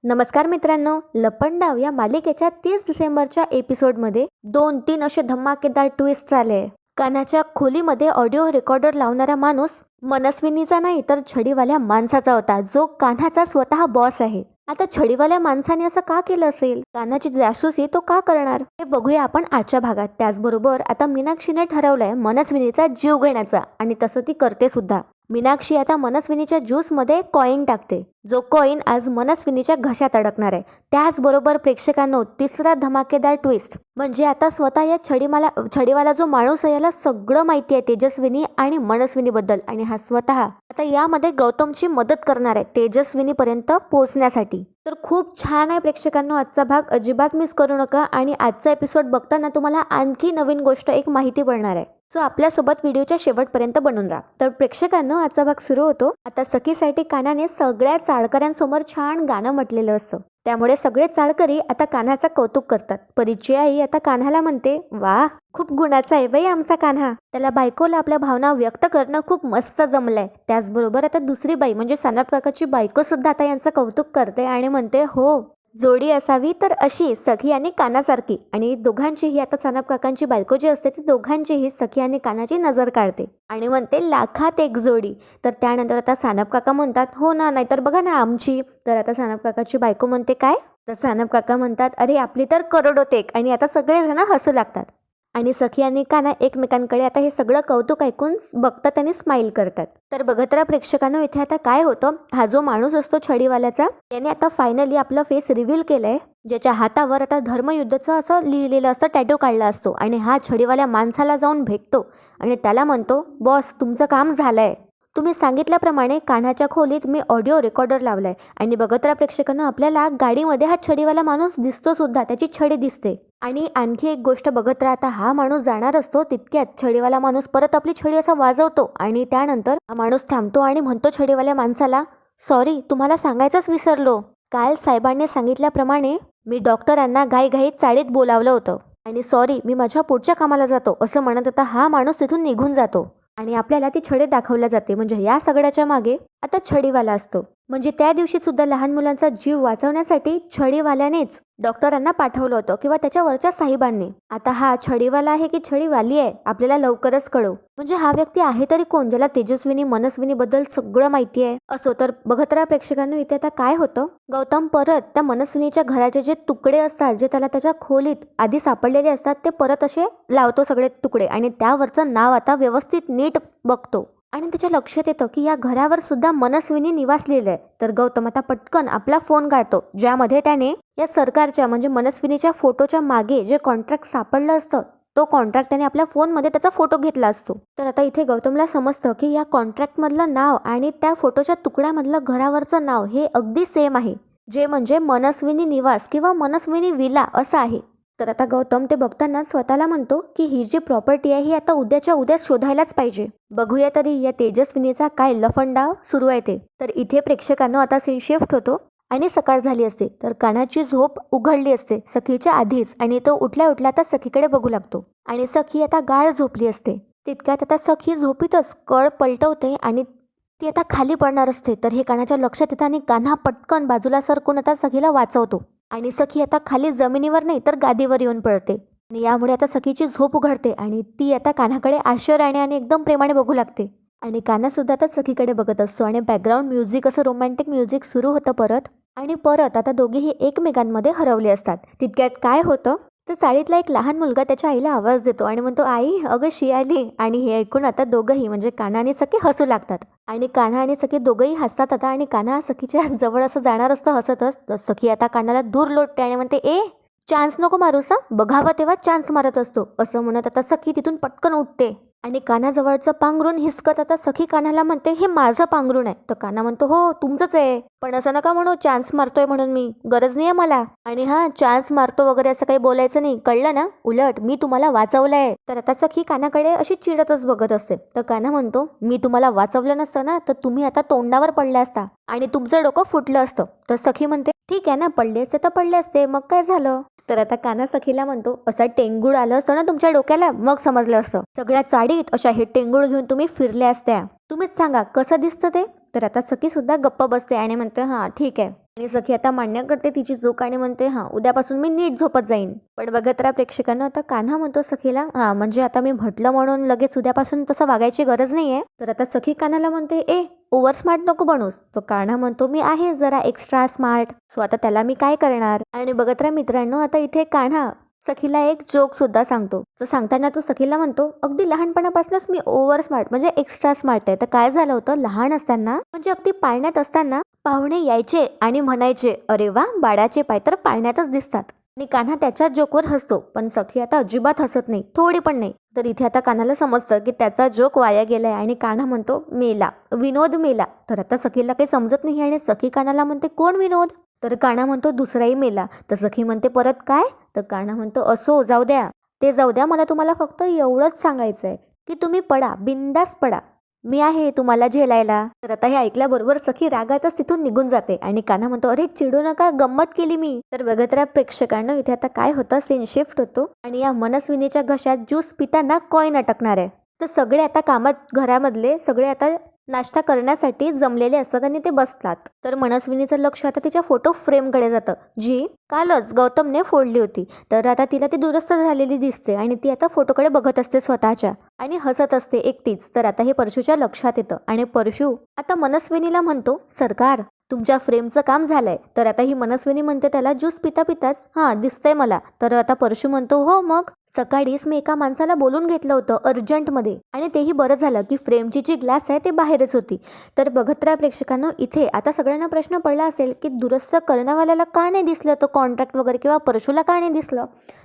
नमस्कार मित्रांनो, लपंडाव या मालिकेच्या 30 डिसेंबरच्या एपिसोडमध्ये 2-3 असे धमाकेदार ट्विस्ट आले. कानाच्या खोलीमध्ये ऑडिओ रेकॉर्डर लावणारा माणूस मनस्विनीचा नाही तर छडीवाल्या माणसाचा होता, जो कान्हाचा स्वतः बॉस आहे. आता छडीवाल्या माणसाने असं का केलं असेल? कान्हाची जासूसी तो का करणार, हे बघूया आपण आजच्या भागात. त्याचबरोबर आता मीनाक्षीने ठरवलंय मनस्विनीचा जीव घेण्याचा, आणि तसं ती करते सुद्धा. मीनाक्षी आता मनस्विनीच्या ज्यूसमध्ये कॉईन टाकते, जो कॉईन आज मनस्विनीच्या घशात अडकणार आहे. त्याचबरोबर प्रेक्षकांनो, तिसरा धमाकेदार ट्विस्ट म्हणजे आता स्वतः या छडीवाला जो माणूस आहे याला सगळं माहिती आहे तेजस्विनी आणि मनस्विनी बद्दल, आणि हा स्वतः आता यामध्ये गौतमची मदत करणार आहे तेजस्विनी पर्यंत पोहोचण्यासाठी. तर खूप छान आहे प्रेक्षकांनो आजचा भाग, अजिबात मिस करू नका. आणि आजचा एपिसोड बघताना तुम्हाला आणखी नवीन गोष्ट एक माहिती पडणार आहे, सो आपल्यासोबत व्हिडिओच्या शेवटपर्यंत बनून राहा. तर प्रेक्षकांनो, आजचा भाग सुरू होतो. आता सखीसाठी कानाने सगळ्या चाळकऱ्यांसमोर छान गाणं म्हटलेलं असतं, त्यामुळे सगळे चाळकरी आता कान्हाचा कौतुक करतात. परीची आई आता कान्हाला म्हणते, वा, खूप गुणाचा आहे बाई आमचा कान्हा, त्याला बायकोला आपल्या भावना व्यक्त करणं खूप मस्त जमलंय. त्याचबरोबर आता दुसरी बाई म्हणजे सानप काकाची बायको सुद्धा आता यांचं कौतुक करते आणि म्हणते, हो, जोडी असावी तर अशी सखी आणि कानासारखी. आणि दोघांचीही आता सानप काकांची बायको जी असते ती दोघांचीही सखी आणि कानाची नजर काढते आणि म्हणते, लाखात एक जोडी. तर त्यानंतर आता सानप काका म्हणतात, हो ना, नाहीतर बघा ना आमची. तर आता सानप काकाची बायको म्हणते, काय? तर सानप काका म्हणतात, अरे आपली तर करोडोत एक. आणि आता सगळेजण हसू लागतात आणि सखी आणि काना एकमेकांकडे आता हे सगळं कौतुक ऐकून बघतात आणि स्माईल करतात. तर बघत राहा प्रेक्षकांनो, इथे आता काय होतं, हा जो माणूस असतो छडीवाल्याचा, त्याने आता फायनली आपला फेस रिव्हील केलाय, ज्याच्या हातावर आता धर्मयुद्धाचं असं लिहिलेलं असतं, टॅटू काढला असतो. आणि हा छडीवाल्या माणसाला जाऊन भेटतो आणि त्याला म्हणतो, बॉस, तुमचं काम झालंय. तुम्ही सांगितल्याप्रमाणे कान्हाच्या खोलीत मी ऑडिओ रेकॉर्डर लावलाय. आणि बघत राहा प्रेक्षकांनो, आपल्याला गाडीमध्ये हा छडीवाला माणूस दिसतो सुद्धा, त्याची छडी दिसते. आणि आणखी एक गोष्ट बघत राहता, हा माणूस जाणार असतो तितक्यात छडीवाला माणूस परत आपली छडी असा वाजवतो आणि त्यानंतर हा माणूस थांबतो आणि म्हणतो छडीवाल्या माणसाला, सॉरी, तुम्हाला सांगायचंच विसरलो. काल साहेबांनी सांगितल्याप्रमाणे मी डॉक्टरांना घाईघाईत चाळीत बोलावलं होतं आणि सॉरी, मी माझ्या पुढच्या कामाला जातो, असं म्हणत होता हा माणूस तिथून निघून जातो. आणि आपल्याला ती छडी दाखवल्या जाते, म्हणजे या सगळ्याच्या मागे आता छडीवाला असतो. म्हणजे त्या दिवशी सुद्धा लहान मुलांचा जीव वाचवण्यासाठी छडीवाल्यानेच डॉक्टरांना पाठवलं होतं, किंवा त्याच्यावरच्या साहेबांनी. आता हा छडीवाला आहे की छडीवाली आहे आपल्याला लवकरच कळू. म्हणजे हा व्यक्ती आहे तरी कोण, ज्याला तेजस्विनी मनस्विनी बद्दल सगळं माहिती आहे असो. तर बघत राहा प्रेक्षकांनो, इथे आता काय होतं, गौतम परत त्या मनस्विनीच्या घराचे जे तुकडे असतात, जे त्याला त्याच्या खोलीत आधी सापडलेले असतात, ते परत असे लावतो सगळे तुकडे, आणि त्यावरचं नाव आता व्यवस्थित नीट बघतो. आणि त्याच्या लक्षात येतं की या घरावर सुद्धा मनस्विनी निवासलेलं आहे. तर गौतम आता पटकन आपला फोन काढतो, ज्यामध्ये त्याने या सरकारच्या म्हणजे मनस्विनीच्या फोटोच्या मागे जे कॉन्ट्रॅक्ट सापडलं असतं, तो कॉन्ट्रॅक्ट त्याने आपल्या फोनमध्ये त्याचा फोटो घेतला असतो. तर आता इथे गौतमला समजतं की या कॉन्ट्रॅक्टमधलं नाव आणि त्या फोटोच्या तुकड्यामधलं घरावरचं नाव हे अगदी सेम आहे, जे म्हणजे मनस्विनी निवास किंवा मनस्विनी विला असं आहे. तर आता गौतम ते बघताना स्वतःला म्हणतो की ही जी प्रॉपर्टी आहे ही आता उद्याच्या उद्या शोधायलाच पाहिजे. बघूया तरी या तेजस्विनीचा काय लफंडाव सुरू आहे ते. तर इथे प्रेक्षकांनो आता सीन शिफ्ट होतो आणि सकाळ झाली असते. तर कानाची झोप उघडली असते सखीच्या आधीच, आणि तो उठल्या उठल्या आता सखीकडे बघू लागतो. आणि सखी आता गाढ झोपली असते. तितक्यात आता सखी झोपीतच कळ पलटवते आणि ती आता खाली पडणार असते. तर हे कानाच्या लक्षात येतं आणि कान्हा पटकन बाजूला सरकून आता सखीला वाचवतो. आणि सखी आता खाली जमिनीवर नाही तर गादीवर येऊन पडते. आणि यामुळे आता सखीची झोप उघडते आणि ती आता कान्हाकडे आश्चर्याने आणि एकदम प्रेमाने बघू लागते. आणि कान्हा सुद्धा आता सखीकडे बघत असतो आणि बॅकग्राऊंड म्युझिक असं रोमॅन्टिक म्युझिक सुरू होतं परत. आणि परत आता दोघेही एकमेकांमध्ये हरवले असतात. तितक्यात काय होतं, तर चाळीतला एक लहान मुलगा त्याच्या आईला आवाज देतो आणि म्हणतो, आई, अगं शियाली. आणि हे ऐकून आता दोघंही म्हणजे कान्हा आणि सखी हसू लागतात. आणि कान्हा आणि सखी दोघंही हसतात आता. आणि कान्हा सखीच्या जवळ असं जाणार असतं हसतच, तर सखी आता कान्हाला दूर लोटते आणि म्हणते, ए, चान्स नको मारूसा, बघावं तेव्हा चान्स मारत असतो, असं म्हणत आता सखी तिथून पटकन उठते. आणि कानाजवळचं पांघरून हिसकत आता सखी कान्हाला म्हणते, हे माझं पांघरून आहे. तर कान्हा म्हणतो, हो, तुमचंच आहे, पण असं नका म्हणू चान्स मारतोय म्हणून, मी गरज नाही आहे मला. आणि हा चान्स मारतो वगैरे असं काही बोलायचं नाही, कळलं ना, उलट मी तुम्हाला वाचवलंय. तर आता सखी कानाकडे अशी चिडतच बघत असते. तर कान्हा म्हणतो, मी तुम्हाला वाचवलं नसतं ना तर तुम्ही आता तोंडावर पडले असता आणि तुमचं डोकं फुटलं असतं. तर सखी म्हणते, ठीक आहे ना, पडले असते तर पडले असते, मग काय झालं. तर आता कान्हा सखीला म्हणतो, असा टेंगूळ आलं असतं ना तुमच्या डोक्याला, मग समजलं असतं. सगळ्या चाळीत अशा हे टेंगूळ घेऊन तुम्ही फिरल्या असत्या. तुम्हीच सांगा कसं दिसतं ते. तर आता सखी सुद्धा गप्प बसते आणि म्हणते हां ठीक आहे. आणि सखी आता मान्य करते तिची चूक आणि म्हणते हां उद्यापासून मी नीट झोपत जाईन. पण बघत राहा प्रेक्षकांना, आता कान्हा म्हणतो सखीला हां म्हणजे आता मी म्हटलं म्हणून लगेच उद्यापासून तसं वागायची गरज नाहीये. तर आता सखी कान्हाला म्हणते ओव्हर स्मार्ट नको बनूस. तो कान्हा म्हणतो मी आहे जरा एक्स्ट्रा स्मार्ट, सो आता त्याला मी काय करणार. आणि बघत राहा मित्रांनो, आता इथे कान्हा सखीला एक जोक सुद्धा सांगतो. तर सांगताना तो सखीला म्हणतो अगदी लहानपणापासूनच मी ओव्हर स्मार्ट म्हणजे एक्स्ट्रा स्मार्ट आहे. तर काय झालं होतं, लहान असताना म्हणजे अगदी पाळण्यात असताना पाहुणे यायचे आणि म्हणायचे अरे वा बाळाचे पाय तर पाळण्यातच दिसतात. आणि कान्हा त्याच्या जोकवर हसतो, पण सखी आता अजिबात हसत नाही, थोडी पण नाही. तर इथे आता कान्हाला समजतं की त्याचा जोक वाया गेलाय आणि कान्हा म्हणतो मेला, विनोद मेला. तर आता सखीला काही समजत नाही आणि सखी कान्हाला म्हणते कोण विनोद. तर कान्हा म्हणतो दुसराही मेला. तर सखी म्हणते परत काय. तर कान्हा म्हणतो असो जाऊ द्या, ते जाऊ द्या, मला तुम्हाला फक्त एवढंच सांगायचं आहे की तुम्ही पडा, बिंदास पडा, मी आहे तुम्हाला झेलायला. तर आता हे ऐकल्याबरोबर सखी रागातच तिथून निघून जाते आणि कान्हा म्हणतो अरे चिडू नका, गंमत केली मी. तर बघत राहा प्रेक्षकांना, इथे आता काय होतं, सीन शिफ्ट होतो आणि या मनस्विनीच्या घशात ज्यूस पिताना कॉईन अटकणार आहे. तर सगळे आता कामात घरामधले सगळे आता नाश्ता करण्यासाठी जमलेले असतात आणि ते बसतात. तर मनस्विनीचं लक्ष आता तिच्या फोटो फ्रेमकडे जातं, जी कालच गौतमने फोडली होती. तर आता तिला ती दुरुस्त झालेली दिसते आणि ती आता फोटोकडे बघत असते स्वतःच्या आणि हसत असते एकटीच. तर आता हे परशूच्या लक्षात येतं आणि परशू आता मनस्विनीला म्हणतो सरकार तुमच्या फ्रेमचं काम झालंय. तर आता ही मनस्विनी म्हणते त्याला ज्यूस पिता पिताच हां दिसतंय मला. तर आता परशू म्हणतो हो मग सकाळीच मी एका माणसाला बोलून घेतलं होतं अर्जंटमध्ये आणि तेही बरं झालं की फ्रेमची जी ग्लास आहे ते बाहेरच होती. तर बघत राहा प्रेक्षकांनो, इथे आता सगळ्यांना प्रश्न पडला असेल की दुरुस्त करण्यावाल्याला का नाही दिसलं तो कॉन्ट्रॅक्ट वगैरे, किंवा परशूला का नाही दिसलं.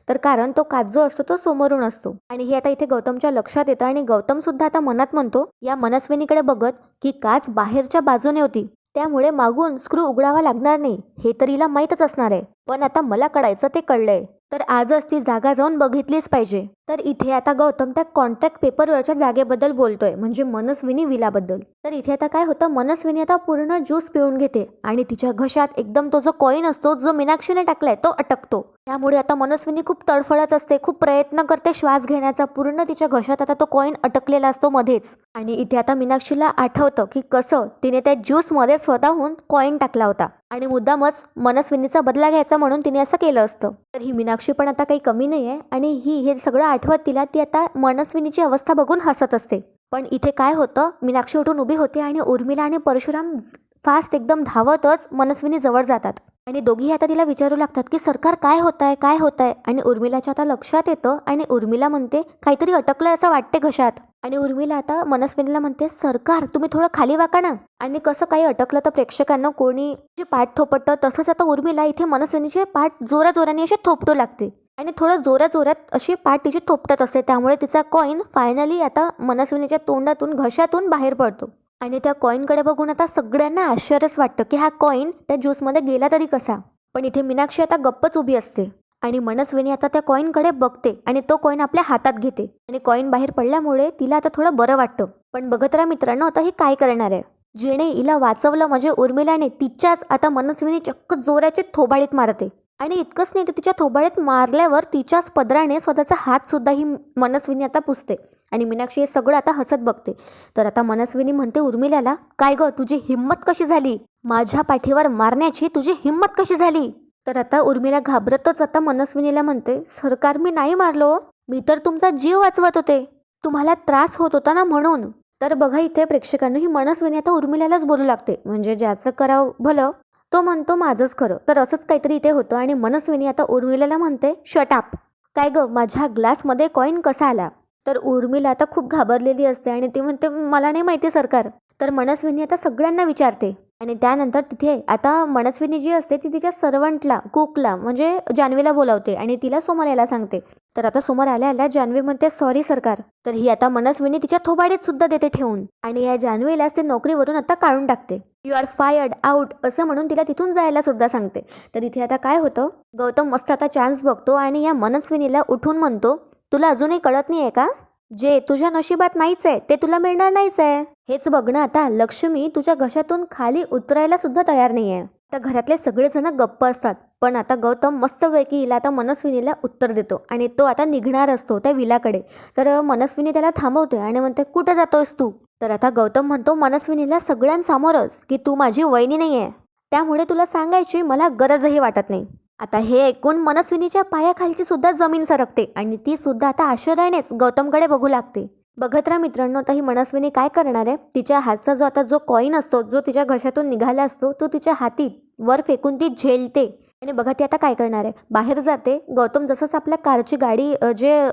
तर कारण तो काच जो असतो तो समोरून असतो आणि हे आता इथे गौतमच्या लक्षात येतं आणि गौतम सुद्धा आता मनात म्हणतो या मनस्विनीकडे बघत की काच बाहेरच्या बाजूने होती, त्यामुळे मागून स्क्रू उघडावा लागणार नाही, हे तर हिला माहीतच असणार आहे. पण आता मला कळायचं ते कळलंय, तर आजच ती जागा जाऊन बघितलीच पाहिजे. तर इथे आता गौतम त्या कॉन्ट्रॅक्ट पेपरवरच्या जागेबद्दल बोलतोय, म्हणजे मनस्विनी विलाबद्दल. तर इथे आता काय होतं, मनस्विनी आता पूर्ण ज्यूस पिऊन घेते आणि तिच्या घशात एकदम तो जो कॉईन असतो जो मीनाक्षीने टाकलाय तो अटकतो. त्यामुळे आता मनस्विनी खूप तडफडत असते, खूप प्रयत्न करते श्वास घेण्याचा. पूर्ण तिच्या घशात आता तो कॉईन अटकलेला असतो मध्येच. आणि इथे आता मीनाक्षीला आठवतं की कसं तिने त्या ज्यूसमध्ये स्वतःहून कॉईन टाकला होता आणि मुद्दामच मनस्विनीचा बदला घ्यायचा म्हणून तिने असं केलं असतं. तर ही मीनाक्षी पण आता काही कमी नाही आहे आणि हे सगळं आठवत तिला ती आता मनस्विनीची अवस्था बघून हसत असते. पण इथे काय होतं, मीनाक्षी उठून उभी होते आणि उर्मिला आणि परशुराम फास्ट एकदम धावतच मनस्विनी जवळ जातात आणि दोघीही आता तिला विचारू लागतात की सरकार काय होतंय काय होतंय. आणि उर्मिलाच्या आता लक्षात येतं आणि उर्मिला म्हणते काहीतरी अटकलंय असं वाटते घशात. आणि उर्मिला आता मनस्विनीला म्हणते सरकार तुम्ही थोडं खाली वाका ना. आणि कसं काही अटकलं तर प्रेक्षकांना कोणी जे पाठ थोपटतं तसंच आता उर्मिला इथे मनस्विनीचे पाठ जोराजोराने असे थोपटू लागते आणि थोडं जोरात अशी पाठ तिची थोपटत असते. त्यामुळे तिचा कॉईन फायनली आता मनस्विनीच्या तोंडातून घशातून बाहेर पडतो. आणि त्या कॉईनकडे बघून आता सगळ्यांना आश्चर्यच वाटतं की हा कॉईन त्या ज्यूसमध्ये गेला तरी कसा. पण इथे मीनाक्षी आता गप्पच उभी असते आणि मनस्विनी आता त्या कॉईनकडे बघते आणि तो कॉईन आपल्या हातात घेते आणि कॉईन बाहेर पडल्यामुळे तिला आता थोडं बरं वाटतं. पण बघत राहा मित्रांनो, आता ही काय करणार आहे, जिने हिला वाचवलं म्हणजे उर्मिलाने तिच्याच आता मनस्विनी चक्क जोराची थोबाडीत मारते. आणि इतकंच नाही तर तिच्या थोबाडीत मारल्यावर तिच्याच पदराने स्वतःचा हात सुद्धा ही मनस्विनी आता पुसते आणि मीनाक्षी हे सगळं आता हसत बघते. तर आता मनस्विनी म्हणते उर्मिलाला काय ग तुझी हिंमत कशी झाली, माझ्या पाठीवर मारण्याची तुझी हिंमत कशी झाली. तर आता उर्मिला घाबरतच आता मनस्विनीला म्हणते सरकार मी नाही मारलो, मी तर तुमचा जीव वाचवत होते, तुम्हाला त्रास होत होता ना म्हणून. तर बघा इथे प्रेक्षकांनी ही मनस्विनी आता उर्मिलालाच बोलू लागते, म्हणजे ज्याचं करावं भलं तो म्हणतो माझंच खरं. तर असंच काहीतरी इथे होतं आणि मनस्विनी आता उर्मिलाला म्हणते शट अप, काय ग माझ्या ग्लासमध्ये कॉईन कसा आला. तर उर्मिला आता खूप घाबरलेली असते आणि ती म्हणते मला नाही माहिती सरकार. तर मनस्विनी आता सगळ्यांना विचारते आणि त्यानंतर तिथे आता मनस्विनी जी असते ती तिच्या सर्वंटला कुकला म्हणजे जान्हवीला बोलावते आणि तिला समोर यायला सांगते. तर आता समोर आल्या जान्हवी म्हणते सॉरी सरकार. तर ही आता मनस्विनी तिच्या थोबाडीत सुद्धा देते ठेवून आणि या जान्हवीलाच ते नोकरीवरून आता काढून टाकते. यू आर फायर्ड आउट असं म्हणून तिला तिथून जायला सुद्धा सांगते. तर इथे आता काय होतं, गौतम मस्त आता चान्स बघतो आणि या मनस्विनीला उठून म्हणतो तुला अजूनही कळत नाहीये का, जे तुझ्या नशिबात नाहीच आहे ते तुला मिळणार नाहीच आहे. हेच बघणं आता लक्ष्मी तुझ्या घशातून खाली उतरायला सुद्धा तयार नाहीये. आता घरातले सगळेजण गप्प असतात पण आता गौतम मस्तपैकी हिला आता मनस्विनीला उत्तर देतो आणि तो आता निघणार असतो त्या विलाकडे. तर मनस्विनी त्याला थांबवते आणि म्हणते, कुठं जातोयस तू? तर आता गौतम म्हणतो मनस्विनीला सगळ्यांसमोरच की तू माझी वहिनी नाही आहे, त्यामुळे तुला सांगायची मला गरजही वाटत नाही. आता हे ऐकून मनस्विनीच्या पायाखालची सुद्धा जमीन सरकते आणि ती सुद्धा आता आश्चर्यानेच गौतमकडे बघू लागते. बघत राहा मित्रांनो, आता ही मनस्विनी काय करणार आहे, तिच्या हातचा जो आता जो कॉईन असतो जो तिच्या घशातून निघाला असतो तो तिच्या हाती वर फेकून ती झेलते. आणि बघा ती आता काय करणार आहे, बाहेर जाते. गौतम जसंच आपल्या कारची गाडी जे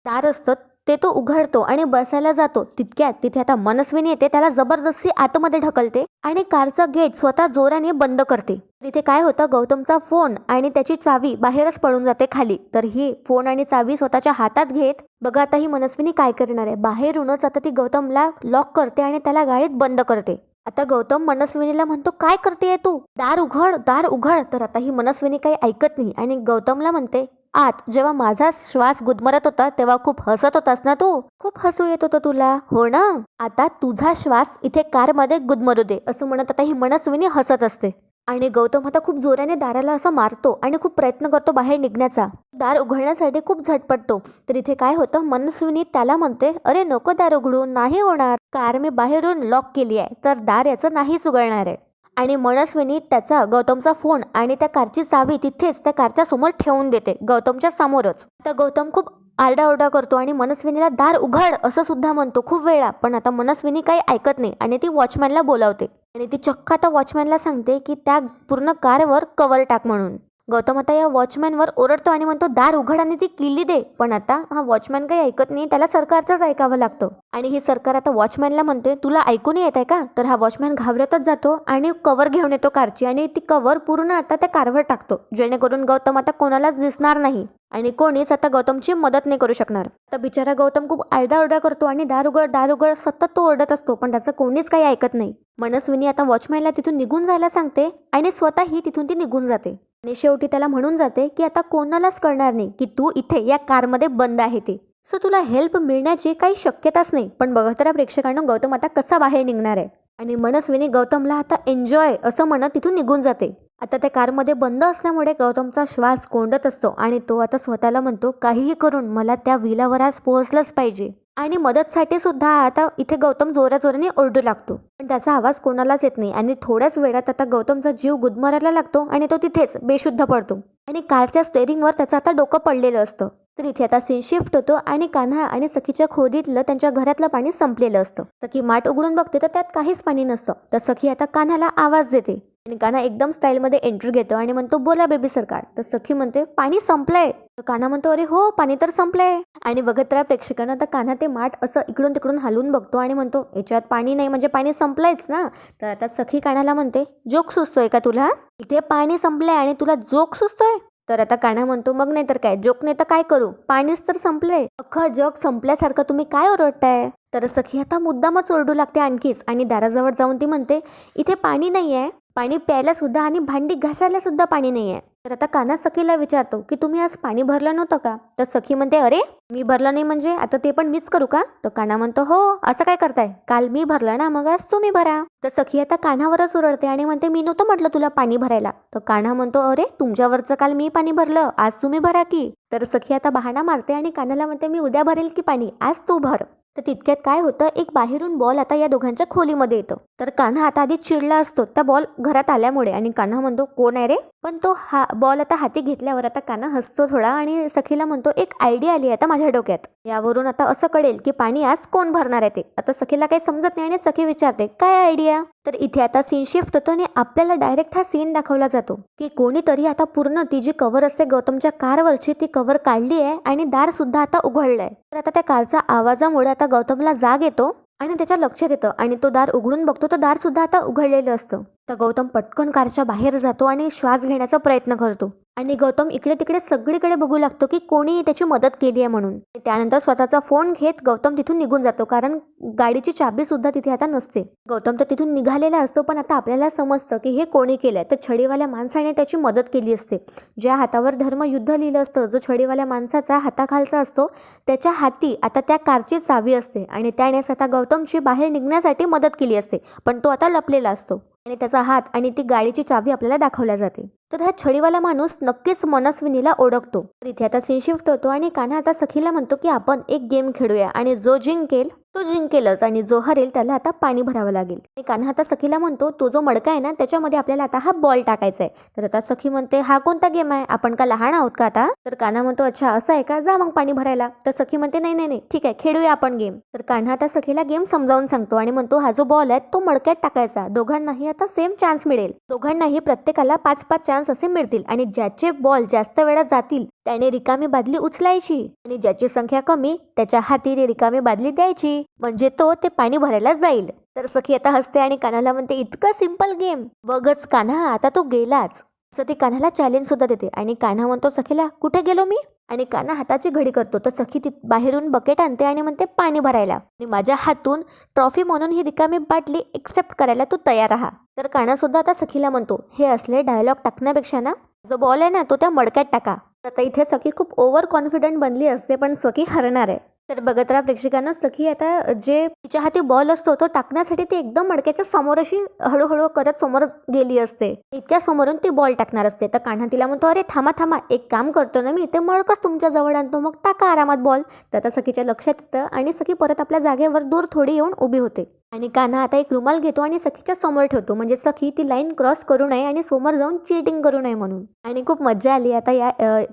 दार असतं ते तो उघडतो आणि बसायला जातो, तितक्यात तिथे आता मनस्विनी येते, त्याला जबरदस्ती आतमध्ये ढकलते आणि कारचा गेट स्वतः जोराने बंद करते. तिथे काय होतं, गौतमचा फोन आणि त्याची चावी बाहेरच पडून जाते खाली. तर ही फोन आणि चावी स्वतःच्या हातात घेत बघा आता ही मनस्विनी काय करणार आहे, बाहेरूनच आता ती गौतमला लॉक करते आणि त्याला गाडीत बंद करते. आता गौतम मनस्विनीला म्हणतो, काय करतेय तू, दार उघड, दार उघड. तर आता ही मनस्विनी काही ऐकत नाही आणि गौतमला म्हणते, आत जेव्हा माझा श्वास गुदमरत होता तेव्हा खूप हसत होतास ना तू, खूप हसू येत होतं तुला, हो ना? आता तुझा श्वास इथे कारमध्ये गुदमरू दे, असं म्हणत आता ही मनस्विनी हसत असते. आणि गौतम आता खूप जोराने दाराला असं मारतो आणि खूप प्रयत्न करतो बाहेर निघण्याचा. दार उघडण्यासाठी खूप झटपटतो. तर इथे काय होतं, मनस्विनी त्याला म्हणते, अरे नको दार उघडू, नाही होणार, कार मी बाहेरून लॉक केली आहे, तर दार याचं नाहीच उघडणार आहे. आणि मनस्विनी त्याचा गौतमचा फोन आणि त्या कारची चावी तिथेच त्या कारच्या समोर ठेवून देते, गौतमच्या समोरच. आता गौतम खूप आरडाओरडा करतो आणि मनस्विनीला दार उघड असं सुद्धा म्हणतो खूप वेळा, पण आता मनस्विनी काही ऐकत नाही आणि ती वॉचमॅनला बोलावते आणि ती चक्क आता वॉचमॅनला सांगते की त्या पूर्ण कारवर कव्हर टाक म्हणून. गौतम आता या वॉचमॅनवर ओरडतो आणि म्हणतो, दार उघड आणि ती किल्ली दे. पण आता हा वॉचमॅन काही ऐकत नाही, त्याला सरकारचंच ऐकावं लागतं. आणि ही सरकार आता वॉचमॅनला म्हणते, तुला ऐकून येत आहे का? तर हा वॉचमॅन घाबरतच जातो आणि कव्हर घेऊन येतो कारची आणि ती कव्हर पूर्ण आता त्या कारवर टाकतो, जेणेकरून गौतम आता कोणालाच दिसणार नाही आणि कोणीच आता गौतमची मदत नाही करू शकणार. तर बिचारा गौतम खूप आरडाओरडा करतो आणि दार उघड, दार उघड सतत तो ओरडत असतो, पण त्याचं कोणीच काही ऐकत नाही. मनस्विनी आता वॉचमॅनला तिथून निघून जायला सांगते आणि स्वतःही तिथून ती निघून जाते. आणि शेवटी त्याला म्हणून जाते की आता कोणालाच कळणार नाही की तू इथे या कारमध्ये बंद आहे ते, सो तुला हेल्प मिळण्याची काही शक्यताच नाही. पण बघत राहा प्रेक्षकांनो, गौतम आता कसा बाहेर निघणार आहे. आणि मनस्विनी गौतमला आता एन्जॉय असं म्हणत तिथून निघून जाते. आता त्या कारमध्ये बंद असल्यामुळे गौतमचा श्वास कोंडत असतो आणि तो आता स्वतःला म्हणतो, काहीही करून मला त्या विलावर आज पोहोचलंच पाहिजे. आणि मदतसाठी सुद्धा आता इथे गौतम जोराजोराने ओरडू लागतो, पण त्याचा आवाज कोणालाच येत नाही. आणि थोड्याच वेळात आता गौतमचा जीव गुदमरायला लागतो आणि तो तिथेच बेशुद्ध पडतो आणि कारच्या स्टेअरिंगवर त्याचं आता डोकं पडलेलं असतं. तर इथे आता सीन शिफ्ट होतो आणि कान्हा आणि सखीच्या खोलीतलं त्यांच्या घरातलं पाणी संपलेलं असतं. सखी माठ उघडून बघते तर त्यात काहीच पाणी नसतं. तर सखी आता कान्हाला आवाज देते आणि कान्हा एकदम स्टाईलमध्ये एंट्री घेतो आणि म्हणतो, बोला बेबी सरकार. तर सखी म्हणते, पाणी संपलंय. तर कान्हा म्हणतो, अरे हो, पाणी तर संपलंय. आणि बघत राहा प्रेक्षकांना, तर कान्हा ते माठ असं इकडून तिकडून हलवून बघतो आणि म्हणतो, याच्यात पाणी नाही म्हणजे पाणी संपलंयच ना. तर आता सखी कान्हाला म्हणते, जोक सुचतोय का तुला? इथे पाणी संपलंय आणि तुला जोक सुचतोय? तर आता कान्हा म्हणतो, मग नाही तर काय, जोक नाही तर काय करू, पाणीच तर संपलंय, अख्खं जग संपल्यासारखं तुम्ही काय ओरडताय? तर सखी आता मुद्दामच ओरडू लागते आणखीच आणि दाराजवळ जाऊन ती म्हणते, इथे पाणी नाही आहे, पाणी प्यायला सुद्धा आणि भांडी घासायला सुद्धा पाणी नाही आहे. तर आता कान्हा सखीला विचारतो की तुम्ही आज पाणी भरलं नव्हतं का? तर सखी म्हणते, अरे मी भरलं नाही म्हणजे आता ते पण मीच करू का? तर कान्हा म्हणतो, हो, असं काय करताय, काल मी भरलं ना, मग आज तुम्ही भरा. तर सखी आता कान्हावरच ओरडते आणि म्हणते, मी नव्हतं म्हटलं तुला पाणी भरायला. तर कान्हा म्हणतो, अरे तुमच्यावरचं काल मी पाणी भरलं, आज तुम्ही भरा की. तर सखी आता बहाणा मारते आणि कान्हाला म्हणते, मी उद्या भरेल की पाणी, आज तू भर. तर तितक्यात काय होतं, एक बाहेरून बॉल आता या दोघांच्या खोलीमध्ये येतो. तर कान्हा आता आधी चिडला असतो त्या बॉल घरात आल्यामुळे आणि कान्हा म्हणतो, कोण आहे रे? पण तो हा बॉल आता हाती घेतल्यावर आता कान्हा हसतो थोडा आणि सखीला म्हणतो, एक आयडिया आली आता माझ्या डोक्यात, यावरून आता असं कळेल की पाणी आज कोण भरणार आहे ते. आता सखीला काही समजत नाही आणि सखी विचारते, काय आयडिया? तर इथे आता सीन शिफ्ट होतो आणि आपल्याला डायरेक्ट हा सीन दाखवला जातो की कोणीतरी आता पूर्ण ती जी कव्हर असते गौतमच्या कारवरची ती कव्हर काढली आहे आणि दार सुद्धा आता उघडलंय. तर आता त्या कारच्या आवाजामुळे आता गौतमला जाग येतो आणि त्याच्या लक्षात येतं आणि तो दार उघडून बघतो तर दार सुद्धा आता उघडलेलं असतं. तर गौतम पटकन कारच्या बाहेर जातो आणि श्वास घेण्याचा प्रयत्न करतो आणि गौतम इकडे तिकडे सगळीकडे बघू लागतो की कोणी त्याची मदत केली आहे म्हणून. त्यानंतर स्वतःचा फोन घेत गौतम तिथून निघून जातो, कारण गाडीची चाबी सुद्धा तिथे आता नसते. गौतम तर तिथून निघालेला असतो, पण आता आपल्याला समजतं की हे कोणी केलंय, तर छडीवाल्या माणसाने त्याची मदत केली असते. ज्या हातावर धर्मयुद्ध लिहिलं असतं, जो छडीवाल्या माणसाचा हाताखालचा असतो, त्याच्या हाती आता त्या कारची चावी असते आणि त्याने स्वतः गौतमची बाहेर निघण्यासाठी मदत केली असते, पण तो आता लपलेला असतो. आणि त्याचा हात आणि ती गाडीची चावी आपल्याला दाखवल्या जाते. तर हा छडीवाला माणूस नक्कीच मनस्विनीला ओळखतो. तर इथे आता सीन शिफ्ट होतो आणि कान्हा आता सखीला म्हणतो की आपण एक गेम खेळूया आणि जो जिंकेल तो जिंकेलच आणि जो हरेल त्याला आता पाणी भरावं लागेल. आणि कान्हा आता सखीला म्हणतो तो जो मडका आहे ना त्याच्यामध्ये आपल्याला आता हा बॉल टाकायचा आहे. तर आता सखी म्हणते हा कोणता गेम आहे, आपण का लहान आहोत का आता? तर कान्हा म्हणतो अच्छा असं आहे का, जा मग पाणी भरायला. तर सखी म्हणते नाही नाही नाही ठीक आहे खेळूया आपण गेम. तर कान्हा आता सखीला गेम समजावून सांगतो आणि म्हणतो हा जो बॉल आहे तो मडक्यात टाकायचा, दोघांनाही आता सेम चान्स मिळेल, दोघांनाही प्रत्येकाला 5-5 चान्स असे मिळतील आणि ज्याचे बॉल जास्त वेळा जातील त्याने रिकामी बादली उचलायची आणि ज्याची संख्या कमी त्याच्या हाती ती रिकामी बादली द्यायची, म्हणजे तो ते पाणी भरायला जाईल. तर सखी आता हसते आणि कान्हाला म्हणते इतकं सिंपल गेम, बघच कान्हा आता तो गेलाच. असं ती कान्हाला चॅलेंज सुद्धा देते आणि कान्हा म्हणतो सखीला कुठे गेलो मी? आणि कान्हा हाताची घडी करतो. तर सखी ती बाहेरून बकेट आणते आणि म्हणते पाणी भरायला आणि माझ्या हातून ट्रॉफी म्हणून ही रिकामी बाटली एक्सेप्ट करायला तू तयार राहा. तर कान्हा सुद्धा आता सखीला म्हणतो हे असले डायलॉग टाकण्यापेक्षा ना जो बॉल आहे ना तो त्या मडक्यात टाका. आता इथे सखी खूप ओव्हर कॉन्फिडंट बनली असते पण सखी हरणार आहे. तर बघत राहा प्रेक्षकांना, सखी आता जे तिच्या हाती बॉल असतो तो टाकण्यासाठी ती एकदम मडक्याच्या समोर अशी हळूहळू करत समोर गेली असते. इतक्या समोरून ती बॉल टाकणार असते. तर कान्हा तिला म्हणतो अरे थांबा थांबा, एक काम करतो ना मी, ते मडकच तुमच्या जवळ आणतो, मग टाका आरामात बॉल. तर आता सखीच्या लक्षात येतं आणि सखी परत आपल्या जागेवर दूर थोडी येऊन उभी होते. आणि कान्हा आता एक रुमाल घेतो आणि सखीच्या समोर ठेवतो, म्हणजे सखी ती लाईन क्रॉस करू नये आणि समोर जाऊन चीटिंग करू नये म्हणून. आणि खूप मजा आली आता या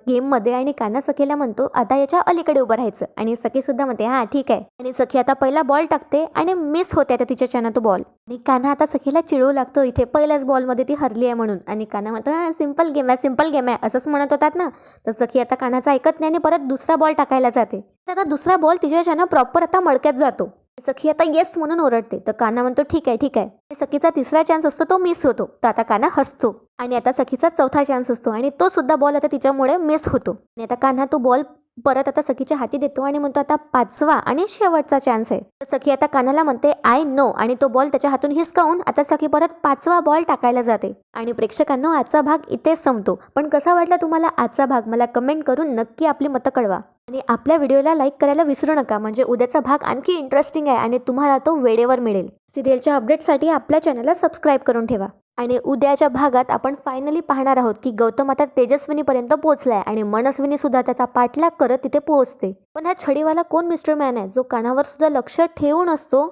गेममध्ये. आणि कान्हा सखीला म्हणतो आता याच्या अलीकडे उभं राहायचं आणि सखी सुद्धा म्हणते हा ठीक आहे. आणि सखी आता पहिला बॉल टाकते आणि मिस होते आता तिच्याच्यानं तो बॉल. आणि कान्हा आता सखीला चिडवू लागतो इथे पहिल्याच बॉलमध्ये ती हरली आहे म्हणून. आणि कान्हा म्हणतो हा सिंपल गेम आहे, सिंपल गेम आहे असंच म्हणत होतात ना. तर सखी आता कान्हाचं ऐकत नाही आणि परत दुसरा बॉल टाकायला जाते. तर आता दुसरा बॉल तिच्याच्यानं प्रॉपर आता मडक्यात जातो. सखी आता येस म्हणून ओरडते. तर कान्हा म्हणतो ठीक आहे ठीक आहे. सखीचा तिसरा चान्स असतो तो मिस होतो. तर आता कान्हा हसतो आणि आता सखीचा चौथा चान्स असतो आणि तो सुद्धा बॉल आता तिच्यामुळे मिस होतो. आणि आता कान्हा तो बॉल परत आता सखीच्या हाती देतो आणि म्हणतो आता 5वा आणि शेवटचा चान्स आहे. तर सखी आता कान्हाला म्हणते आय नो आणि तो बॉल त्याच्या हातून हिसकावून आता सखी परत 5वा बॉल टाकायला जाते. आणि प्रेक्षकांनो आजचा भाग इथेच संपतो. पण कसा वाटला तुम्हाला आजचा भाग मला कमेंट करून नक्की आपली मतं कळवा. आणि आपल्या व्हिडिओला लाईक करायला विसरू नका, म्हणजे उद्याचा भाग आणखी इंटरेस्टिंग आहे आणि तुम्हाला तो वेळेवर मिळेल. सिरियलच्या अपडेटसाठी आपल्या चॅनलला सबस्क्राईब करून ठेवा. आणि उद्याच्या भागात आपण फायनली पाहणार आहोत की गौतम आता तेजस्विनीपर्यंत पोहोचलाय आणि मनस्विनी सुद्धा त्याचा पाठलाग करत तिथे पोहोचते. पण हा छडीवाला कोण मिस्टर मॅन आहे जो कानावर सुद्धा लक्ष ठेवून असतो?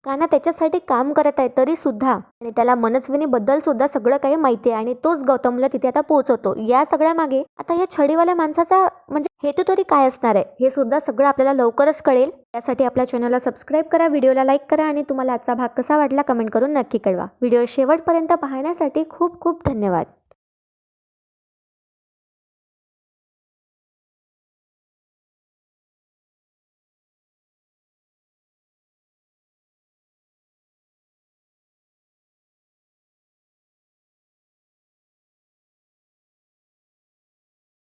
कान्हा त्याच्यासाठी काम करत आहे तरी सुद्धा, आणि त्याला मनस्विनी बद्दल सुद्धा सगळं काही माहिती आहे आणि तोच गौतमला तिथे आता पोहोचवतो. या सगळ्या मागे आता या छडीवाल्या माणसाचा म्हणजे हेतू तरी काय असणार आहे हे सुद्धा सगळं आपल्याला लवकरच कळेल. त्यासाठी आपल्या चॅनलला सबस्क्राईब करा, व्हिडिओला लाईक करा आणि तुम्हाला आजचा भाग कसा वाटला कमेंट करून नक्की कळवा. व्हिडिओ शेवटपर्यंत पाहण्यासाठी खूप खूप धन्यवाद.